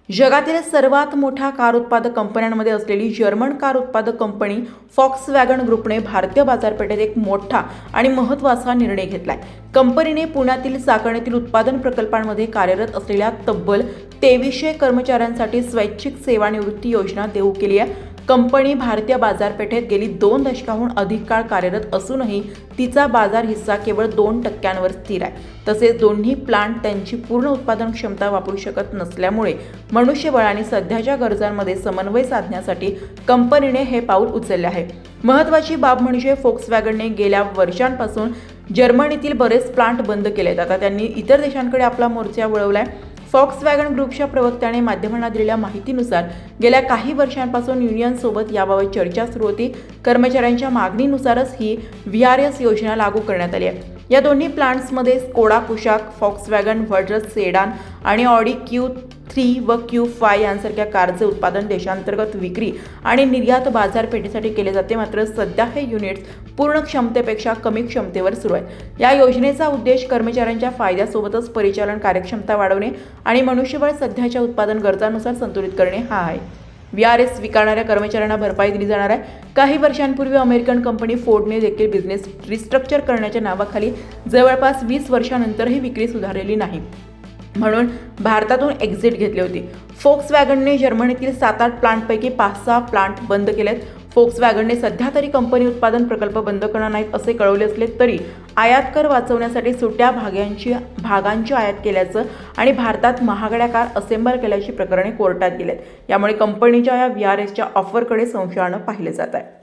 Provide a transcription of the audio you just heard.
जगातील सर्वात मोठ्या कार उत्पादक कंपन्यांमध्ये असलेली जर्मन कार उत्पादक कंपनी फॉक्सवॅगन ग्रुपने भारतीय बाजारपेठेत एक मोठा आणि महत्त्वाचा निर्णय घेतलाय। कंपनीने पुण्यातील चाकण उत्पादन प्रकल्पांमध्ये कार्यरत असलेल्या तब्बल 2300 कर्मचाऱ्यांसाठी स्वैच्छिक सेवानिवृत्ती योजना देऊ केली आहे। कंपनी भारतीय बाजारपेठेत गेली 2 दशकांहून अधिक काळ कार्यरत असूनही तिचा बाजार हिस्सा केवळ 2% स्थिर आहे। तसेच दोन्ही प्लांट त्यांची पूर्ण उत्पादन क्षमता वापरू शकत नसल्यामुळे मनुष्यबळ आणि सध्याच्या गरजांमध्ये समन्वय साधण्यासाठी कंपनीने हे पाऊल उचलले आहे। महत्त्वाची बाब म्हणजे फॉक्सवॅगनने गेल्या वर्षांपासून जर्मनीतील बरेच प्लांट बंद केलेत। आता त्यांनी इतर देशांकडे आपला मोर्चा वळवलाय। फॉक्सवॅगन ग्रुपच्या प्रवक्त्याने माध्यमांना दिलेल्या माहितीनुसार गेल्या काही वर्षांपासून युनियनसोबत याबाबत चर्चा सुरू होती। कर्मचाऱ्यांच्या मागणीनुसारच ही VRS योजना लागू करण्यात आली आहे। या दोन्ही प्लांट्समध्ये स्कोडा कुशाक, फॉक्सवॅगन व्हर्जस सेडान आणि ऑडी Q3 व Q5 यांसारख्या कारचे उत्पादन देशांतर्गत विक्री आणि निर्यात बाजारपेठेसाठी केले जाते। मात्र सध्या हे युनिट्स पूर्ण क्षमतेपेक्षा कमी क्षमतेवर सुरू आहेत। या योजनेचा उद्देश कर्मचाऱ्यांच्या फायद्यासोबतच परिचालन कार्यक्षमता वाढवणे आणि मनुष्यबळ सध्याच्या उत्पादन गरजांनुसार संतुलित करणे हा आहे। VRS स्वीकारणाऱ्या कर्मचाऱ्यांना भरपाई दिली जाणार आहे। काही वर्षांपूर्वी अमेरिकन कंपनी फोर्डने देखील बिझनेस रिस्ट्रक्चर करण्याच्या नावाखाली जवळपास 20 वर्षांनंतरही विक्री सुधारलेली नाही, म्हणून भारतातून एक्झिट घेतली होती। फॉक्सवॅगनने जर्मनीतील 7-8 प्लांटपैकी 5-6 प्लांट बंद केलेत। फॉक्सवॅगनने सध्या तरी कंपनी उत्पादन प्रकल्प बंद करणार नाहीत असे कळवले असले तरी आयात कर वाचवण्यासाठी सुट्या भागांची आयात केल्याचं आणि भारतात महागड्या कार असेंबल केल्याची प्रकरणे कोर्टात गेलेत। यामुळे कंपनीच्या या VRSच्या ऑफरकडे संशयानं पाहिले जात आहे।